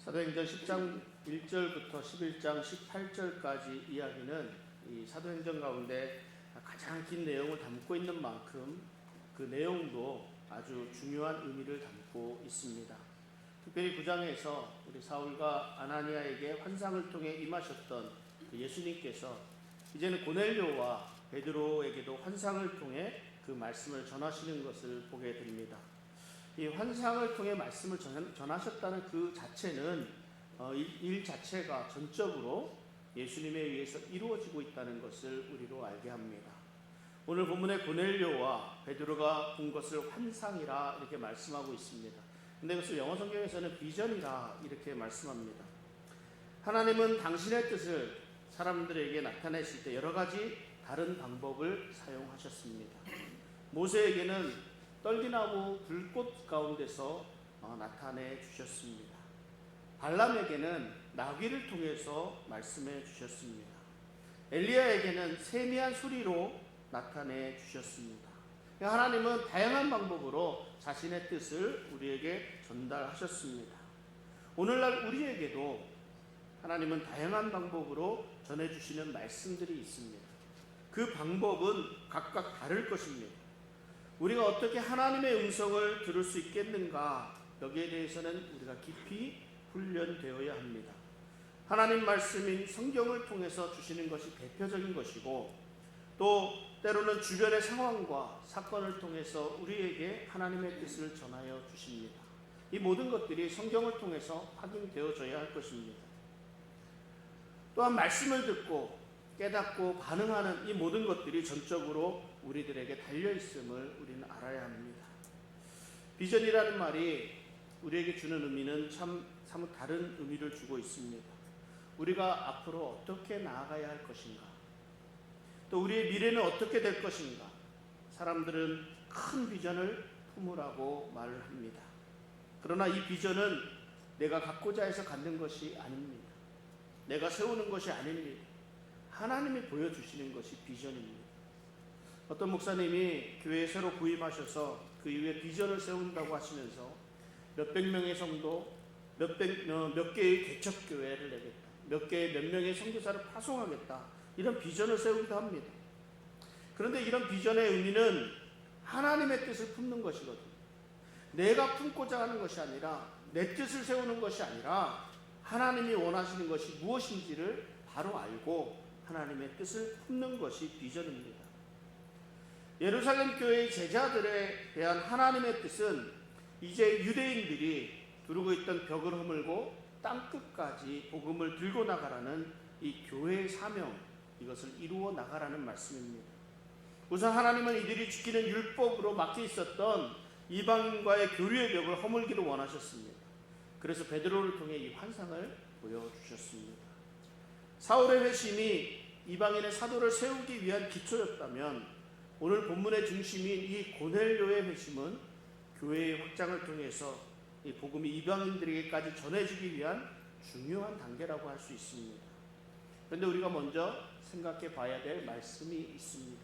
사도행전 10장 1절부터 11장 18절까지 이야기는 이 사도행전 가운데 가장 긴 내용을 담고 있는 만큼 그 내용도 아주 중요한 의미를 담고 있습니다. 특별히 9장에서 우리 사울과 아나니아에게 환상을 통해 임하셨던 그 예수님께서 이제는 고넬료와 베드로에게도 환상을 통해 그 말씀을 전하시는 것을 보게 됩니다. 이 환상을 통해 말씀을 전하셨다는 그 자체는 일 자체가 전적으로 예수님에 의해서 이루어지고 있다는 것을 우리로 알게 합니다. 오늘 본문의 고넬료와 베드로가 본 것을 환상이라 이렇게 말씀하고 있습니다. 근데 그것을 영어 성경에서는 비전이라 이렇게 말씀합니다. 하나님은 당신의 뜻을 사람들에게 나타내실 때 여러 가지 다른 방법을 사용하셨습니다. 모세에게는 떨기나무 불꽃 가운데서 나타내 주셨습니다. 발람에게는 나귀를 통해서 말씀해 주셨습니다. 엘리야에게는 세미한 소리로 나타내 주셨습니다. 하나님은 다양한 방법으로 자신의 뜻을 우리에게 전달하셨습니다. 오늘날 우리에게도 하나님은 다양한 방법으로 전해주시는 말씀들이 있습니다. 그 방법은 각각 다를 것입니다. 우리가 어떻게 하나님의 음성을 들을 수 있겠는가, 여기에 대해서는 우리가 깊이 훈련되어야 합니다. 하나님 말씀인 성경을 통해서 주시는 것이 대표적인 것이고, 또 때로는 주변의 상황과 사건을 통해서 우리에게 하나님의 뜻을 전하여 주십니다. 이 모든 것들이 성경을 통해서 확인되어져야 할 것입니다. 또한 말씀을 듣고 깨닫고 반응하는 이 모든 것들이 전적으로 우리들에게 달려있음을 우리는 알아야 합니다. 비전이라는 말이 우리에게 주는 의미는 사뭇 다른 의미를 주고 있습니다. 우리가 앞으로 어떻게 나아가야 할 것인가, 또 우리의 미래는 어떻게 될 것인가. 사람들은 큰 비전을 품으라고 말을 합니다. 그러나 이 비전은 내가 갖고자 해서 갖는 것이 아닙니다. 내가 세우는 것이 아닙니다. 하나님이 보여주시는 것이 비전입니다. 어떤 목사님이 교회에 새로 부임하셔서 그 이후에 비전을 세운다고 하시면서 몇백 명의 성도, 몇 개의 개척교회를 내겠다, 몇 명의 선교사를 파송하겠다, 이런 비전을 세우기도 합니다. 그런데 이런 비전의 의미는 하나님의 뜻을 품는 것이거든요. 내가 품고자 하는 것이 아니라, 내 뜻을 세우는 것이 아니라 하나님이 원하시는 것이 무엇인지를 바로 알고 하나님의 뜻을 품는 것이 비전입니다. 예루살렘 교회의 제자들에 대한 하나님의 뜻은 이제 유대인들이 두르고 있던 벽을 허물고 땅끝까지 복음을 들고 나가라는 이 교회의 사명, 이것을 이루어 나가라는 말씀입니다. 우선 하나님은 이들이 지키는 율법으로 막혀 있었던 이방인과의 교류의 벽을 허물기를 원하셨습니다. 그래서 베드로를 통해 이 환상을 보여주셨습니다. 사울의 회심이 이방인의 사도를 세우기 위한 기초였다면, 오늘 본문의 중심인 이 고넬료의 회심은 교회의 확장을 통해서 이 복음이 이방인들에게까지 전해지기 위한 중요한 단계라고 할 수 있습니다. 그런데 우리가 먼저 생각해 봐야 될 말씀이 있습니다.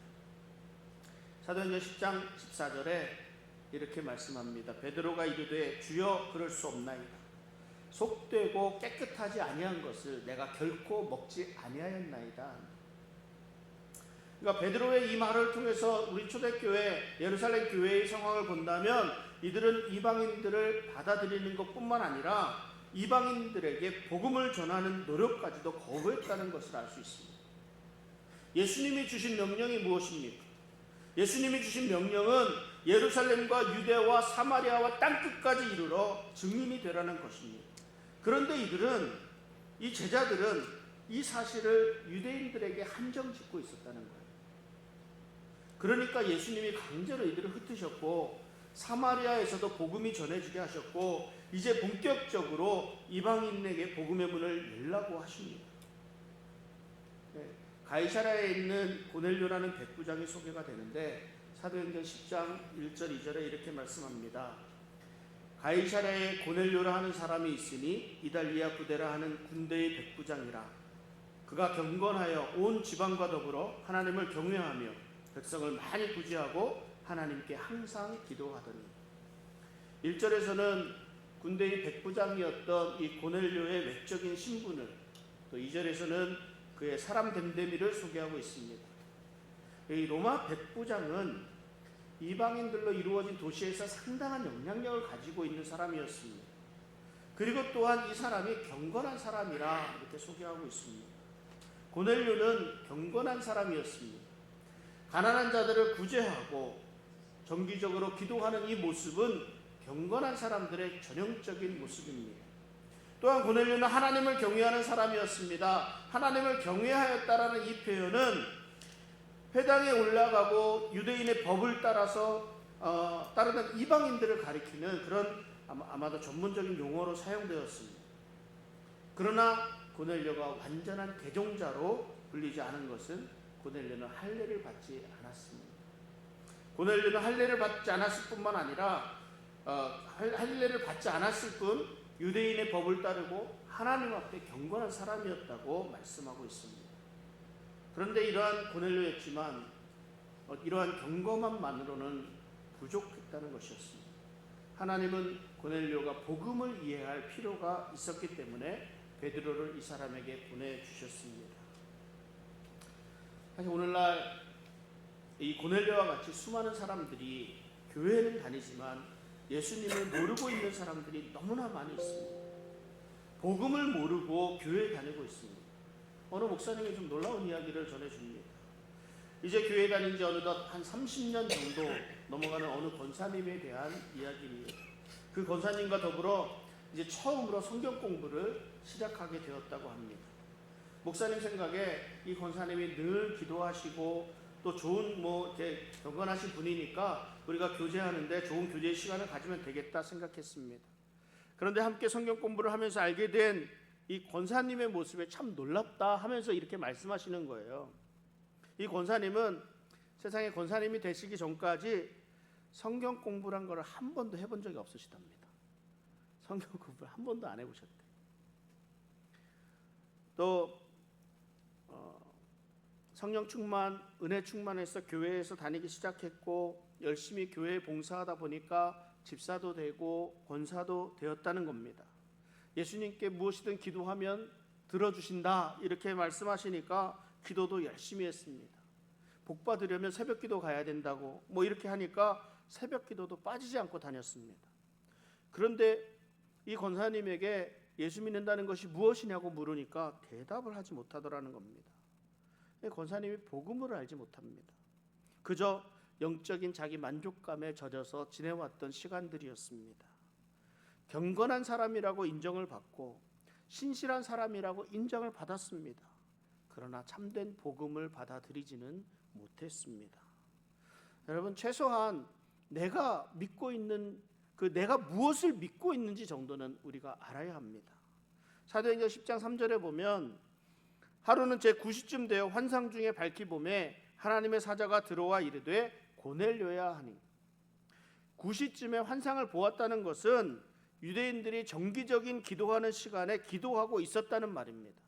사도행전 10장 14절에 이렇게 말씀합니다. 베드로가 이르되 주여 그럴 수 없나이다. 속되고 깨끗하지 아니한 것을 내가 결코 먹지 아니하였나이다. 그러니까 베드로의 이 말을 통해서 우리 초대교회 예루살렘 교회의 상황을 본다면, 이들은 이방인들을 받아들이는 것뿐만 아니라 이방인들에게 복음을 전하는 노력까지도 거부했다는 것을 알 수 있습니다. 예수님이 주신 명령이 무엇입니까? 예수님이 주신 명령은 예루살렘과 유대와 사마리아와 땅끝까지 이르러 증인이 되라는 것입니다. 그런데 이 제자들은 이 사실을 유대인들에게 한정짓고 있었다는 거예요. 그러니까 예수님이 강제로 이들을 흩으셨고, 사마리아에서도 복음이 전해지게 하셨고, 이제 본격적으로 이방인에게 복음의 문을 열라고 하십니다. 가이사랴에 있는 고넬료라는 백부장이 소개가 되는데, 사도행전 10장 1절 2절에 이렇게 말씀합니다. 가이사랴에 고넬료라 하는 사람이 있으니 이달리아 부대라 하는 군대의 백부장이라. 그가 경건하여 온 지방과 더불어 하나님을 경외하며 백성을 많이 구제하고 하나님께 항상 기도하더니. 1절에서는 군대의 백부장이었던 이 고넬료의 외적인 신분을, 또 2절에서는 그의 사람 됨됨이를 소개하고 있습니다. 이 로마 백부장은 이방인들로 이루어진 도시에서 상당한 영향력을 가지고 있는 사람이었습니다. 그리고 또한 이 사람이 경건한 사람이라 이렇게 소개하고 있습니다. 고넬료는 경건한 사람이었습니다. 가난한 자들을 구제하고 정기적으로 기도하는 이 모습은 경건한 사람들의 전형적인 모습입니다. 또한 고넬료는 하나님을 경외하는 사람이었습니다. 하나님을 경외하였다라는 이 표현은 회당에 올라가고 유대인의 법을 따라서 따르는 이방인들을 가리키는 그런 아마도 전문적인 용어로 사용되었습니다. 그러나 고넬료가 완전한 개종자로 불리지 않은 것은 고넬료는 할례를 받지 않았습니다. 고넬료는 할례를 받지 않았을 뿐만 아니라 할례를 받지 않았을 뿐 유대인의 법을 따르고 하나님 앞에 경건한 사람이었다고 말씀하고 있습니다. 그런데 이러한 고넬료였지만 이러한 경건함만으로는 부족했다는 것이었습니다. 하나님은 고넬료가 복음을 이해할 필요가 있었기 때문에 베드로를 이 사람에게 보내주셨습니다. 사실 오늘날 이 고넬료와 같이 수많은 사람들이 교회는 다니지만 예수님을 모르고 있는 사람들이 너무나 많이 있습니다. 복음을 모르고 교회에 다니고 있습니다. 어느 목사님이 좀 놀라운 이야기를 전해줍니다. 이제 교회 다닌 지 어느덧 한 30년 정도 넘어가는 어느 권사님에 대한 이야기입니다. 그 권사님과 더불어 이제 처음으로 성경 공부를 시작하게 되었다고 합니다. 목사님 생각에 이 권사님이 늘 기도하시고 또 좋은 이렇게 경건하신 분이니까 우리가 교제하는데 좋은 교제 시간을 가지면 되겠다 생각했습니다. 그런데 함께 성경 공부를 하면서 알게 된 이 권사님의 모습에 참 놀랍다 하면서 이렇게 말씀하시는 거예요. 이 권사님은 세상에 권사님이 되시기 전까지 성경 공부란 걸 한 번도 해본 적이 없으시답니다. 성경 공부를 한 번도 안 해보셨대. 또 성령 충만, 은혜 충만해서 교회에서 다니기 시작했고 열심히 교회에 봉사하다 보니까 집사도 되고 권사도 되었다는 겁니다. 예수님께 무엇이든 기도하면 들어주신다 이렇게 말씀하시니까 기도도 열심히 했습니다. 복 받으려면 새벽 기도 가야 된다고 이렇게 하니까 새벽 기도도 빠지지 않고 다녔습니다. 그런데 이 권사님에게 예수 믿는다는 것이 무엇이냐고 물으니까 대답을 하지 못하더라는 겁니다. 권사님이 복음을 알지 못합니다. 그저 영적인 자기 만족감에 젖어서 지내왔던 시간들이었습니다. 경건한 사람이라고 인정을 받고 신실한 사람이라고 인정을 받았습니다. 그러나 참된 복음을 받아들이지는 못했습니다. 여러분, 최소한 내가 믿고 있는 내가 무엇을 믿고 있는지 정도는 우리가 알아야 합니다. 사도행전 10장 3절에 보면 하루는 제 9시쯤 되어 환상 중에 밝히 보매 하나님의 사자가 들어와 이르되 고넬료야 하니, 9시쯤에 환상을 보았다는 것은 유대인들이 정기적인 기도하는 시간에 기도하고 있었다는 말입니다.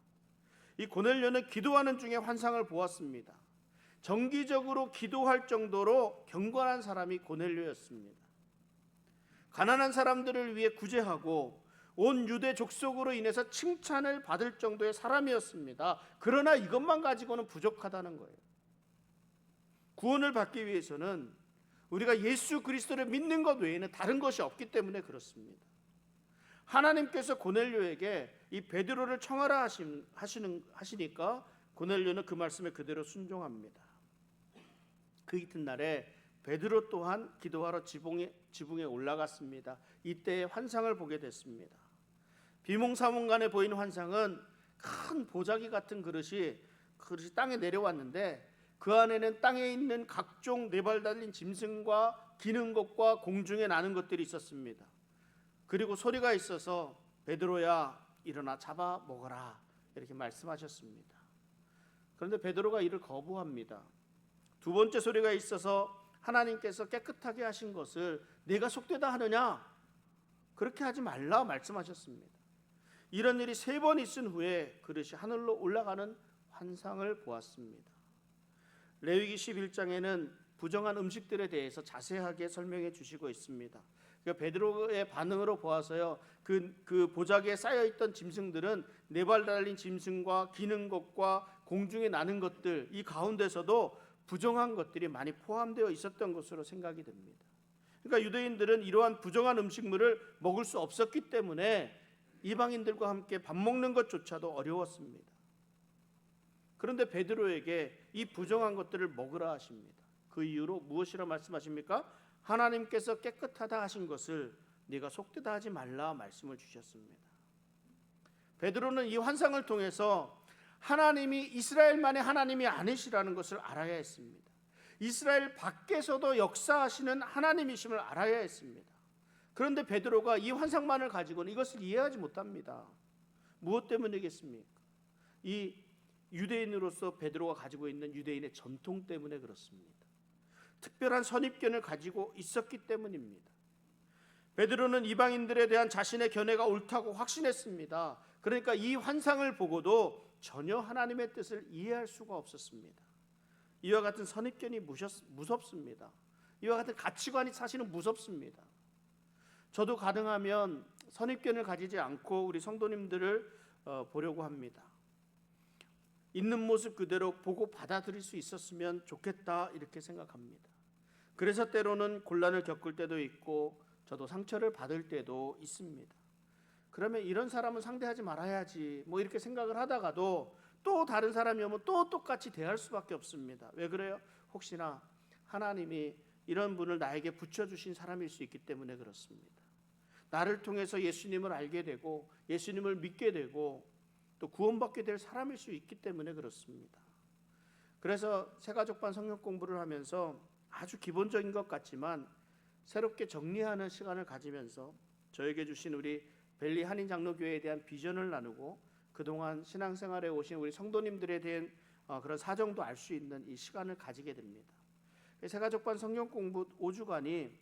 이 고넬료는 기도하는 중에 환상을 보았습니다. 정기적으로 기도할 정도로 경건한 사람이 고넬료였습니다. 가난한 사람들을 위해 구제하고 온 유대 족속으로 인해서 칭찬을 받을 정도의 사람이었습니다. 그러나 이것만 가지고는 부족하다는 거예요. 구원을 받기 위해서는 우리가 예수 그리스도를 믿는 것 외에는 다른 것이 없기 때문에 그렇습니다. 하나님께서 고넬료에게 이 베드로를 청하라 하시니까 고넬료는 그 말씀에 그대로 순종합니다. 그 이튿날에 베드로 또한 기도하러 지붕에 올라갔습니다. 이때 환상을 보게 됐습니다. 비몽사몽간에 보이는 환상은 큰 보자기 같은 그릇이 땅에 내려왔는데 그 안에는 땅에 있는 각종 네 발 달린 짐승과 기는 것과 공중에 나는 것들이 있었습니다. 그리고 소리가 있어서 베드로야 일어나 잡아 먹어라 이렇게 말씀하셨습니다. 그런데 베드로가 이를 거부합니다. 두 번째 소리가 있어서 하나님께서 깨끗하게 하신 것을 내가 속되다 하느냐, 그렇게 하지 말라 말씀하셨습니다. 이런 일이 3번 있은 후에 그릇이 하늘로 올라가는 환상을 보았습니다. 레위기 11장에는 부정한 음식들에 대해서 자세하게 설명해 주시고 있습니다. 그러니까 베드로의 반응으로 보아서요, 그 보자기에 쌓여 있던 짐승들은 네 발 달린 짐승과 기는 것과 공중에 나는 것들, 이 가운데서도 부정한 것들이 많이 포함되어 있었던 것으로 생각이 됩니다. 그러니까 유대인들은 이러한 부정한 음식물을 먹을 수 없었기 때문에 이방인들과 함께 밥 먹는 것조차도 어려웠습니다. 그런데 베드로에게 이 부정한 것들을 먹으라 하십니다. 그 이유로 무엇이라 말씀하십니까? 하나님께서 깨끗하다 하신 것을 네가 속되다 하지 말라 말씀을 주셨습니다. 베드로는 이 환상을 통해서 하나님이 이스라엘만의 하나님이 아니시라는 것을 알아야 했습니다. 이스라엘 밖에서도 역사하시는 하나님이심을 알아야 했습니다. 그런데 베드로가 이 환상만을 가지고는 이것을 이해하지 못합니다. 무엇 때문이겠습니까? 이 유대인으로서 베드로가 가지고 있는 유대인의 전통 때문에 그렇습니다. 특별한 선입견을 가지고 있었기 때문입니다. 베드로는 이방인들에 대한 자신의 견해가 옳다고 확신했습니다. 그러니까 이 환상을 보고도 전혀 하나님의 뜻을 이해할 수가 없었습니다. 이와 같은 선입견이 무섭습니다. 이와 같은 가치관이 사실은 무섭습니다. 저도 가능하면 선입견을 가지지 않고 우리 성도님들을 보려고 합니다. 있는 모습 그대로 보고 받아들일 수 있었으면 좋겠다 이렇게 생각합니다. 그래서 때로는 곤란을 겪을 때도 있고 저도 상처를 받을 때도 있습니다. 그러면 이런 사람은 상대하지 말아야지 뭐 이렇게 생각을 하다가도 또 다른 사람이 오면 또 똑같이 대할 수밖에 없습니다. 왜 그래요? 혹시나 하나님이 이런 분을 나에게 붙여주신 사람일 수 있기 때문에 그렇습니다. 나를 통해서 예수님을 알게 되고 예수님을 믿게 되고 또 구원받게 될 사람일 수 있기 때문에 그렇습니다. 그래서 새가족반 성경 공부를 하면서 아주 기본적인 것 같지만 새롭게 정리하는 시간을 가지면서 저에게 주신 우리 벨리 한인장로교회에 대한 비전을 나누고 그동안 신앙생활에 오신 우리 성도님들에 대한 그런 사정도 알 수 있는 이 시간을 가지게 됩니다. 새가족반 성경 공부 5주간이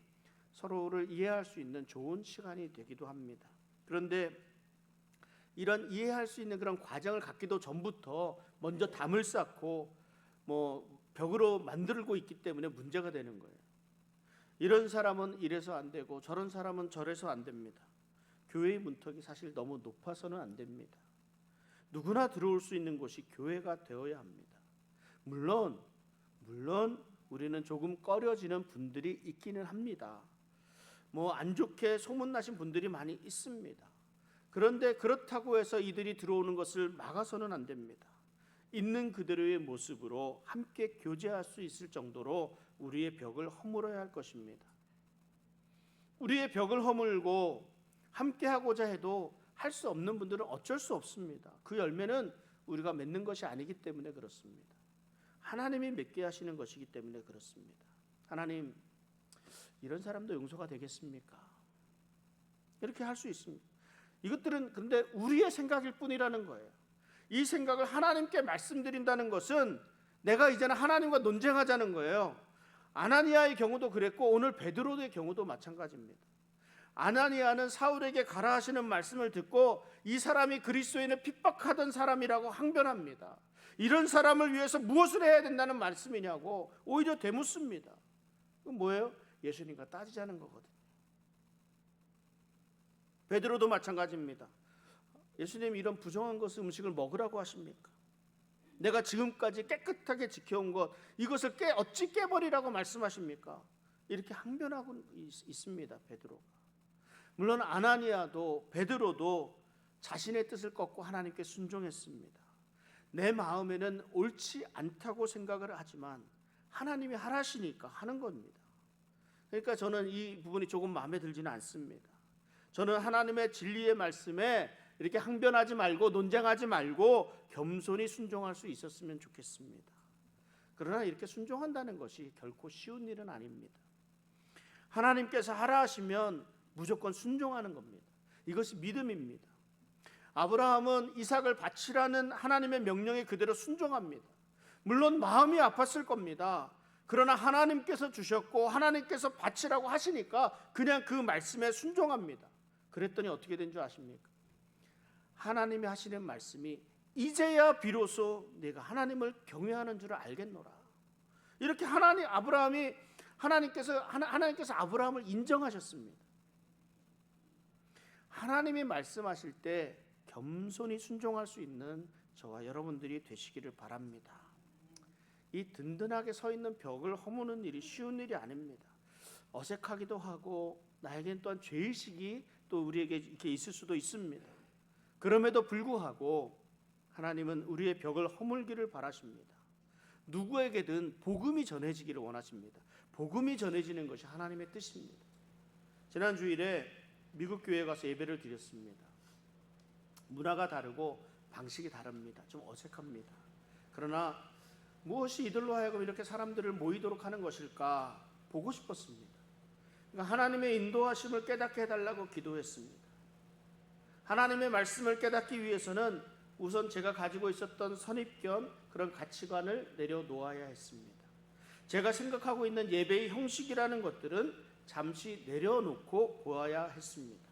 서로를 이해할 수 있는 좋은 시간이 되기도 합니다. 그런데 이런 이해할 수 있는 그런 과정을 갖기도 전부터 먼저 담을 쌓고 벽으로 만들고 있기 때문에 문제가 되는 거예요. 이런 사람은 이래서 안 되고 저런 사람은 저래서 안 됩니다. 교회의 문턱이 사실 너무 높아서는 안 됩니다. 누구나 들어올 수 있는 곳이 교회가 되어야 합니다. 물론 우리는 조금 꺼려지는 분들이 있기는 합니다. 안 좋게 소문나신 분들이 많이 있습니다. 그런데 그렇다고 해서 이들이 들어오는 것을 막아서는 안 됩니다. 있는 그대로의 모습으로 함께 교제할 수 있을 정도로 우리의 벽을 허물어야 할 것입니다. 우리의 벽을 허물고 함께 하고자 해도 할 수 없는 분들은 어쩔 수 없습니다. 그 열매는 우리가 맺는 것이 아니기 때문에 그렇습니다. 하나님이 맺게 하시는 것이기 때문에 그렇습니다. 하나님, 이런 사람도 용서가 되겠습니까? 이렇게 할 수 있습니다. 이것들은 근데 우리의 생각일 뿐이라는 거예요. 이 생각을 하나님께 말씀드린다는 것은 내가 이제는 하나님과 논쟁하자는 거예요. 아나니아의 경우도 그랬고 오늘 베드로의 경우도 마찬가지입니다. 아나니아는 사울에게 가라 하시는 말씀을 듣고 이 사람이 그리스도인을 핍박하던 사람이라고 항변합니다. 이런 사람을 위해서 무엇을 해야 된다는 말씀이냐고 오히려 되묻습니다. 그건 뭐예요? 예수님과 따지자는 거거든요. 베드로도 마찬가지입니다. 예수님이 이런 부정한 것을 음식을 먹으라고 하십니까? 내가 지금까지 깨끗하게 지켜온 것 이것을 어찌 깨버리라고 말씀하십니까? 이렇게 항변하고 있습니다. 베드로가. 물론 아나니아도 베드로도 자신의 뜻을 꺾고 하나님께 순종했습니다. 내 마음에는 옳지 않다고 생각을 하지만 하나님이 하라시니까 하는 겁니다. 그러니까 저는 이 부분이 조금 마음에 들지는 않습니다. 저는 하나님의 진리의 말씀에 이렇게 항변하지 말고 논쟁하지 말고 겸손히 순종할 수 있었으면 좋겠습니다. 그러나 이렇게 순종한다는 것이 결코 쉬운 일은 아닙니다. 하나님께서 하라 하시면 무조건 순종하는 겁니다. 이것이 믿음입니다. 아브라함은 이삭을 바치라는 하나님의 명령에 그대로 순종합니다. 물론 마음이 아팠을 겁니다. 그러나 하나님께서 주셨고 하나님께서 바치라고 하시니까 그냥 그 말씀에 순종합니다. 그랬더니 어떻게 된 줄 아십니까? 하나님이 하시는 말씀이 이제야 비로소 내가 하나님을 경외하는 줄을 알겠노라. 이렇게 하나님께서 아브라함을 인정하셨습니다. 하나님이 말씀하실 때 겸손히 순종할 수 있는 저와 여러분들이 되시기를 바랍니다. 이 든든하게 서 있는 벽을 허무는 일이 쉬운 일이 아닙니다. 어색하기도 하고 나에겐 또한 죄의식이 또 우리에게 이렇게 있을 수도 있습니다. 그럼에도 불구하고 하나님은 우리의 벽을 허물기를 바라십니다. 누구에게든 복음이 전해지기를 원하십니다. 복음이 전해지는 것이 하나님의 뜻입니다. 지난 주일에 미국 교회에 가서 예배를 드렸습니다. 문화가 다르고 방식이 다릅니다. 좀 어색합니다. 그러나 무엇이 이들로 하여금 이렇게 사람들을 모이도록 하는 것일까 보고 싶었습니다. 그러니까 하나님의 인도하심을 깨닫게 해달라고 기도했습니다. 하나님의 말씀을 깨닫기 위해서는 우선 제가 가지고 있었던 선입견, 그런 가치관을 내려놓아야 했습니다. 제가 생각하고 있는 예배의 형식이라는 것들은 잠시 내려놓고 보아야 했습니다.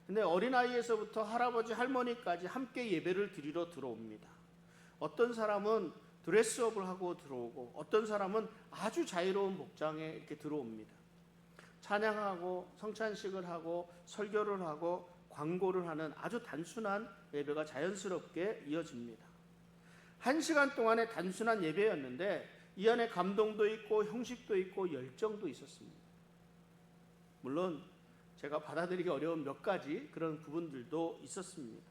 근데 어린아이에서부터 할아버지, 할머니까지 함께 예배를 드리러 들어옵니다. 어떤 사람은 드레스업을 하고 들어오고 어떤 사람은 아주 자유로운 복장에 이렇게 들어옵니다. 찬양하고 성찬식을 하고 설교를 하고 광고를 하는 아주 단순한 예배가 자연스럽게 이어집니다. 1시간 동안의 단순한 예배였는데 이 안에 감동도 있고 형식도 있고 열정도 있었습니다. 물론 제가 받아들이기 어려운 몇 가지 그런 부분들도 있었습니다.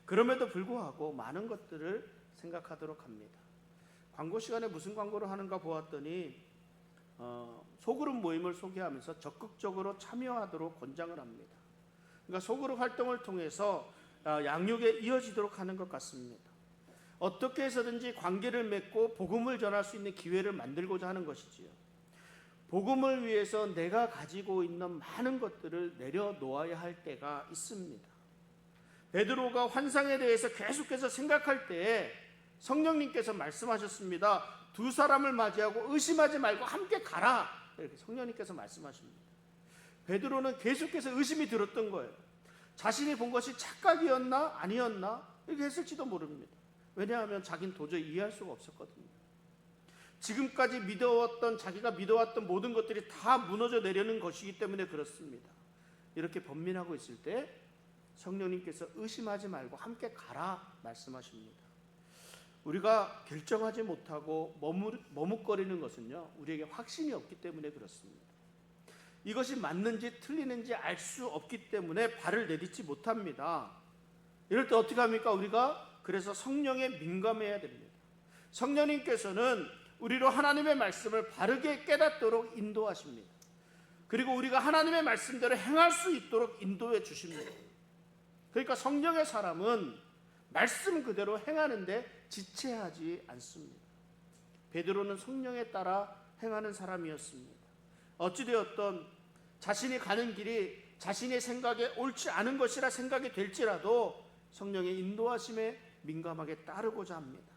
그럼에도 불구하고 많은 것들을 생각하도록 합니다. 광고 시간에 무슨 광고를 하는가 보았더니 소그룹 모임을 소개하면서 적극적으로 참여하도록 권장을 합니다. 그러니까 소그룹 활동을 통해서 양육에 이어지도록 하는 것 같습니다. 어떻게 해서든지 관계를 맺고 복음을 전할 수 있는 기회를 만들고자 하는 것이지요. 복음을 위해서 내가 가지고 있는 많은 것들을 내려놓아야 할 때가 있습니다. 베드로가 환상에 대해서 계속해서 생각할 때에 성령님께서 말씀하셨습니다. 두 사람을 맞이하고 의심하지 말고 함께 가라. 이렇게 성령님께서 말씀하십니다. 베드로는 계속해서 의심이 들었던 거예요. 자신이 본 것이 착각이었나 아니었나 이렇게 했을지도 모릅니다. 왜냐하면 자기는 도저히 이해할 수가 없었거든요. 지금까지 자기가 믿어왔던 모든 것들이 다 무너져 내려는 것이기 때문에 그렇습니다. 이렇게 번민하고 있을 때 성령님께서 의심하지 말고 함께 가라 말씀하십니다. 우리가 결정하지 못하고 머뭇거리는 것은요, 우리에게 확신이 없기 때문에 그렇습니다. 이것이 맞는지 틀리는지 알 수 없기 때문에 발을 내딛지 못합니다. 이럴 때 어떻게 합니까? 우리가 그래서 성령에 민감해야 됩니다. 성령님께서는 우리로 하나님의 말씀을 바르게 깨닫도록 인도하십니다. 그리고 우리가 하나님의 말씀대로 행할 수 있도록 인도해 주십니다. 그러니까 성령의 사람은 말씀 그대로 행하는데 지체하지 않습니다. 베드로는 성령에 따라 행하는 사람이었습니다. 어찌되었던 자신이 가는 길이 자신의 생각에 옳지 않은 것이라 생각이 될지라도 성령의 인도하심에 민감하게 따르고자 합니다.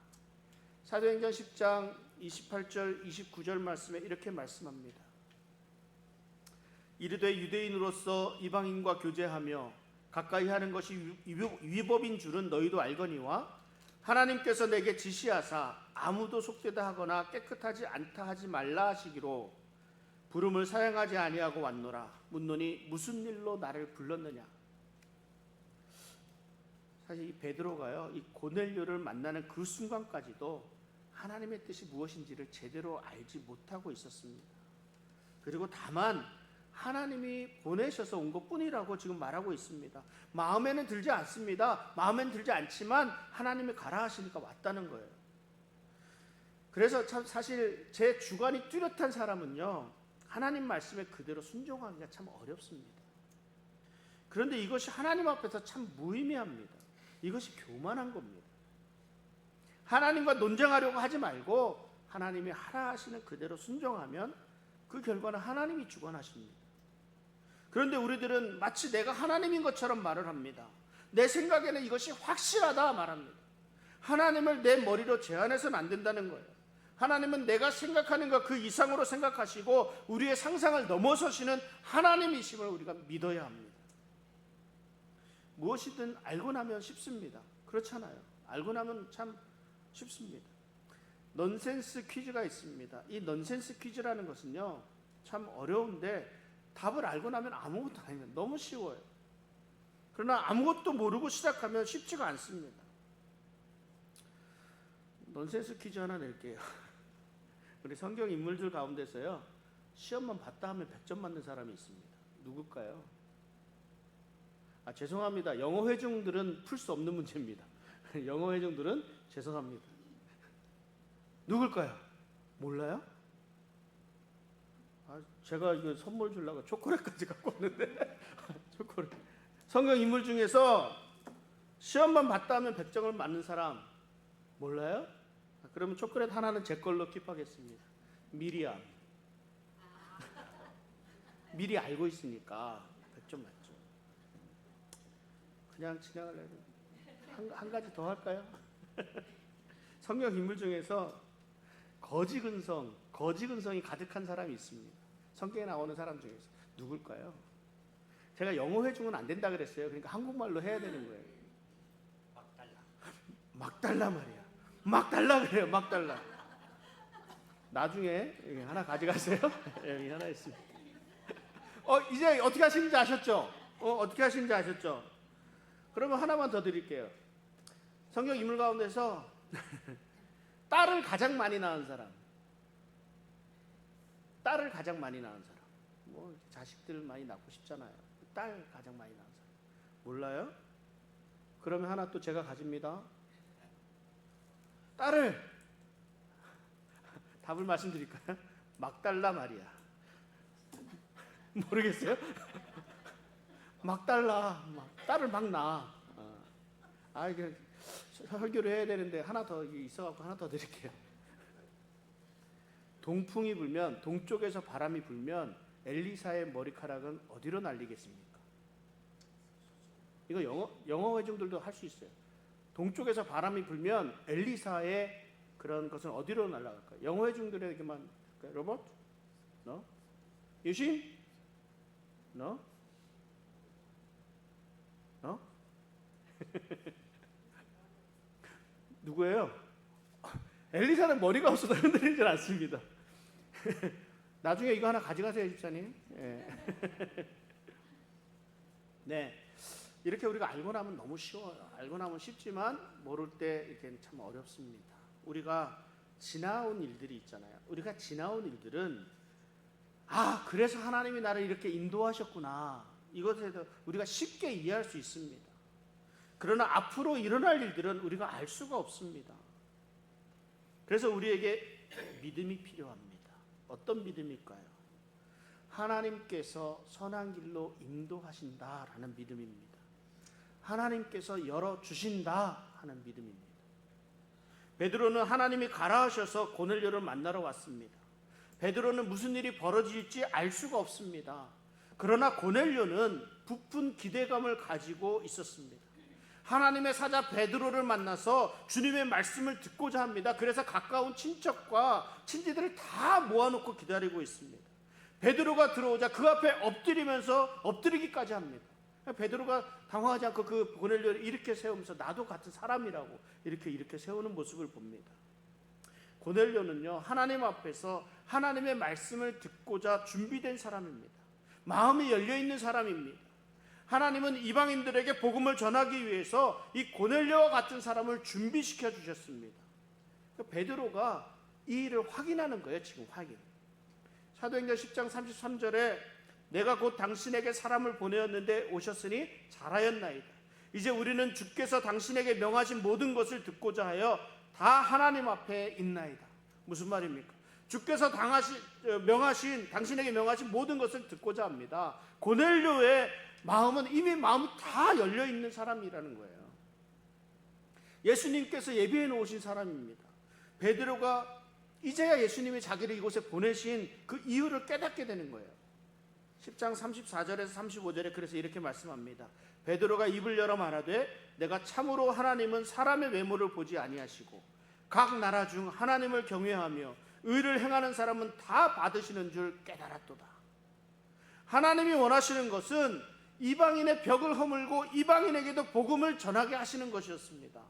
사도행전 10장 28절 29절 말씀에 이렇게 말씀합니다. 이르되 유대인으로서 이방인과 교제하며 가까이 하는 것이 위법인 줄은 너희도 알거니와 하나님께서 내게 지시하사 아무도 속되다 하거나 깨끗하지 않다 하지 말라 하시기로 부름을 사양하지 아니하고 왔노라. 묻노니 무슨 일로 나를 불렀느냐. 사실 이 베드로가요, 이 고넬료를 만나는 그 순간까지도 하나님의 뜻이 무엇인지를 제대로 알지 못하고 있었습니다. 그리고 다만 하나님이 보내셔서 온 것뿐이라고 지금 말하고 있습니다. 마음에는 들지 않습니다. 마음에는 들지 않지만 하나님이 가라 하시니까 왔다는 거예요. 그래서 참 사실 제 주관이 뚜렷한 사람은요, 하나님 말씀에 그대로 순종하기가 참 어렵습니다. 그런데 이것이 하나님 앞에서 참 무의미합니다. 이것이 교만한 겁니다. 하나님과 논쟁하려고 하지 말고 하나님이 하라 하시는 그대로 순종하면 그 결과는 하나님이 주관하십니다. 그런데 우리들은 마치 내가 하나님인 것처럼 말을 합니다. 내 생각에는 이것이 확실하다 말합니다. 하나님을 내 머리로 제한해서는 안 된다는 거예요. 하나님은 내가 생각하는 것 그 이상으로 생각하시고 우리의 상상을 넘어서시는 하나님이심을 우리가 믿어야 합니다. 무엇이든 알고 나면 쉽습니다. 그렇잖아요. 알고 나면 참 쉽습니다. 넌센스 퀴즈가 있습니다. 이 넌센스 퀴즈라는 것은요, 참 어려운데 답을 알고 나면 아무것도 아닙니다. 너무 쉬워요. 그러나 아무것도 모르고 시작하면 쉽지가 않습니다. 넌센스 퀴즈 하나 낼게요. 우리 성경 인물들 가운데서요, 시험만 봤다 하면 100점 맞는 사람이 있습니다. 누굴까요? 죄송합니다. 영어 회중들은 풀 수 없는 문제입니다. 영어 회중들은 죄송합니다. 누굴까요? 몰라요? 제가 이거 선물 주려고 초콜릿까지 갖고 왔는데 초콜릿. 성경 인물 중에서 시험만 봤다 하면 100점을 맞는 사람 몰라요? 그러면 초콜릿 하나는 제 걸로 킵하겠습니다. 미리암. 미리 알고 있으니까 100점 맞죠. 그냥 지나가려고. 한 가지 더 할까요? 성경 인물 중에서 거지 근성이 가득한 사람이 있습니다. 성경에 나오는 사람 중에서 누굴까요? 제가 영어 회중은 안 된다 그랬어요. 그러니까 한국말로 해야 되는 거예요. 막달라 말이야. 막달라 그래요. 막달라. 나중에 여기 하나 가져가세요. 여기 하나 있습니다. 이제 어떻게 하시는지 아셨죠? 어떻게 하시는지 아셨죠? 그러면 하나만 더 드릴게요. 성경 인물 가운데서 딸을 가장 많이 낳은 사람. 딸을 가장 많이 낳은 사람. 뭐 자식들 많이 낳고 싶잖아요. 딸 가장 많이 낳은 사람. 몰라요? 그러면 하나 또 제가 가집니다. 딸을 답을 말씀드릴까요? 막달라 마리아. 모르겠어요? 막달라. 딸을 막 낳아. 이게 설교를 해야 되는데 하나 더 있어갖고 하나 더 드릴게요. 동풍이 불면, 동쪽에서 바람이 불면 엘리사의 머리카락은 어디로 날리겠습니까? 이거 영어 회중들도 할 수 있어요. 동쪽에서 바람이 불면 엘리사의 그런 것은 어디로 날아갈까요? 영어 회중들에게만. 로버트? No? 유신? No? No? 누구예요? 엘리사는 머리가 없어서 흔들리질 않습니다. 나중에 이거 하나 가져가세요, 집사님. 네, 이렇게 우리가 알고 나면 너무 쉬워요. 알고 나면 쉽지만 모를 때 이렇게 참 어렵습니다. 우리가 지나온 일들이 있잖아요. 우리가 지나온 일들은 그래서 하나님이 나를 이렇게 인도하셨구나. 이것에 대해서 우리가 쉽게 이해할 수 있습니다. 그러나 앞으로 일어날 일들은 우리가 알 수가 없습니다. 그래서 우리에게 믿음이 필요합니다. 어떤 믿음일까요? 하나님께서 선한 길로 인도하신다라는 믿음입니다. 하나님께서 열어주신다 하는 믿음입니다. 베드로는 하나님이 가라 하셔서 고넬료를 만나러 왔습니다. 베드로는 무슨 일이 벌어질지 알 수가 없습니다. 그러나 고넬료는 부푼 기대감을 가지고 있었습니다. 하나님의 사자 베드로를 만나서 주님의 말씀을 듣고자 합니다. 그래서 가까운 친척과 친지들을 다 모아놓고 기다리고 있습니다. 베드로가 들어오자 그 앞에 엎드리기까지 합니다. 베드로가 당황하지 않고 그 고넬료를 이렇게 세우면서 나도 같은 사람이라고 이렇게 세우는 모습을 봅니다. 고넬료는요, 하나님 앞에서 하나님의 말씀을 듣고자 준비된 사람입니다. 마음이 열려있는 사람입니다. 하나님은 이방인들에게 복음을 전하기 위해서 이 고넬료와 같은 사람을 준비시켜 주셨습니다. 베드로가 이 일을 확인하는 거예요. 지금 확인. 사도행전 10장 33절에 내가 곧 당신에게 사람을 보내었는데 오셨으니 잘하였나이다. 이제 우리는 주께서 당신에게 명하신 모든 것을 듣고자 하여 다 하나님 앞에 있나이다. 무슨 말입니까? 주께서 당신에게 명하신 모든 것을 듣고자 합니다. 고넬료의 마음은 이미 마음이 다 열려있는 사람이라는 거예요. 예수님께서 예비해 놓으신 사람입니다. 베드로가 이제야 예수님이 자기를 이곳에 보내신 그 이유를 깨닫게 되는 거예요. 10장 34절에서 35절에 그래서 이렇게 말씀합니다. 베드로가 입을 열어 말하되 내가 참으로 하나님은 사람의 외모를 보지 아니하시고 각 나라 중 하나님을 경외하며 의를 행하는 사람은 다 받으시는 줄 깨달았도다. 하나님이 원하시는 것은 이방인의 벽을 허물고 이방인에게도 복음을 전하게 하시는 것이었습니다.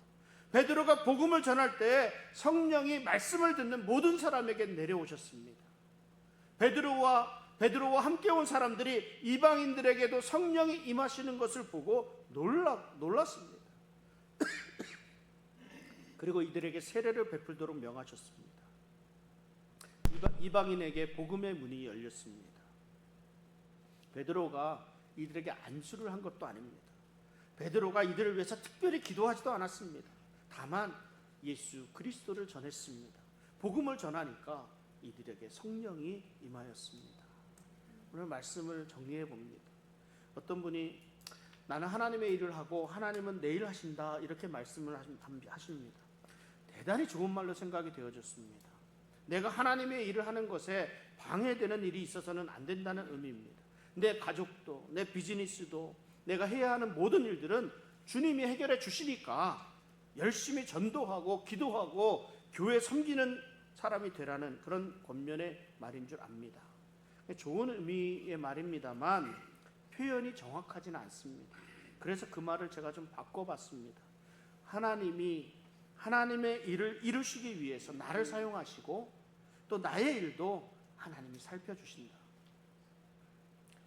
베드로가 복음을 전할 때 성령이 말씀을 듣는 모든 사람에게 내려오셨습니다. 베드로와 베드로와 함께 온 사람들이 이방인들에게도 성령이 임하시는 것을 보고 놀랐습니다. 그리고 이들에게 세례를 베풀도록 명하셨습니다. 이방인에게 복음의 문이 열렸습니다. 베드로가 이들에게 안수를 한 것도 아닙니다. 베드로가 이들을 위해서 특별히 기도하지도 않았습니다. 다만 예수 그리스도를 전했습니다. 복음을 전하니까 이들에게 성령이 임하였습니다. 오늘 말씀을 정리해 봅니다. 어떤 분이 나는 하나님의 일을 하고 하나님은 내 일 하신다 이렇게 말씀을 하십니다. 대단히 좋은 말로 생각이 되어졌습니다. 내가 하나님의 일을 하는 것에 방해되는 일이 있어서는 안 된다는 의미입니다. 내 가족도 내 비즈니스도 내가 해야 하는 모든 일들은 주님이 해결해 주시니까 열심히 전도하고 기도하고 교회 섬기는 사람이 되라는 그런 권면의 말인 줄 압니다. 좋은 의미의 말입니다만 표현이 정확하지는 않습니다. 그래서 그 말을 제가 좀 바꿔봤습니다. 하나님이 하나님의 일을 이루시기 위해서 나를 사용하시고 또 나의 일도 하나님이 살펴주신다.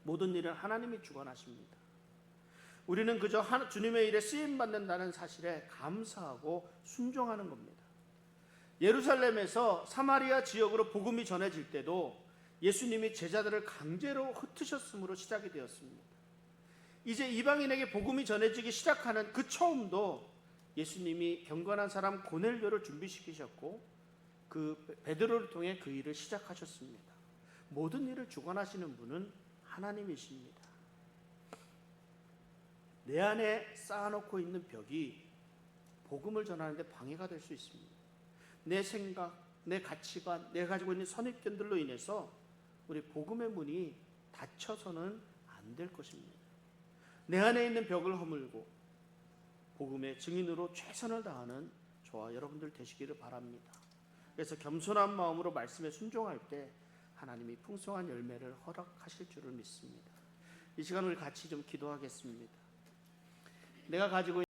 모든 일은 하나님이 주관하십니다. 우리는 그저 주님의 일에 쓰임받는다는 사실에 감사하고 순종하는 겁니다. 예루살렘에서 사마리아 지역으로 복음이 전해질 때도 예수님이 제자들을 강제로 흩으셨으므로 시작이 되었습니다. 이제 이방인에게 복음이 전해지기 시작하는 그 처음도 예수님이 경건한 사람 고넬료를 준비시키셨고 그 베드로를 통해 그 일을 시작하셨습니다. 모든 일을 주관하시는 분은 하나님이십니다. 내 안에 쌓아놓고 있는 벽이 복음을 전하는데 방해가 될 수 있습니다. 내 생각, 내 가치관, 내가 가지고 있는 선입견들로 인해서 우리 복음의 문이 닫혀서는 안 될 것입니다. 내 안에 있는 벽을 허물고 복음의 증인으로 최선을 다하는 저와 여러분들 되시기를 바랍니다. 그래서 겸손한 마음으로 말씀에 순종할 때 하나님이 풍성한 열매를 허락하실 줄을 믿습니다. 이 시간 우리 같이 좀 기도하겠습니다. 내가 가지고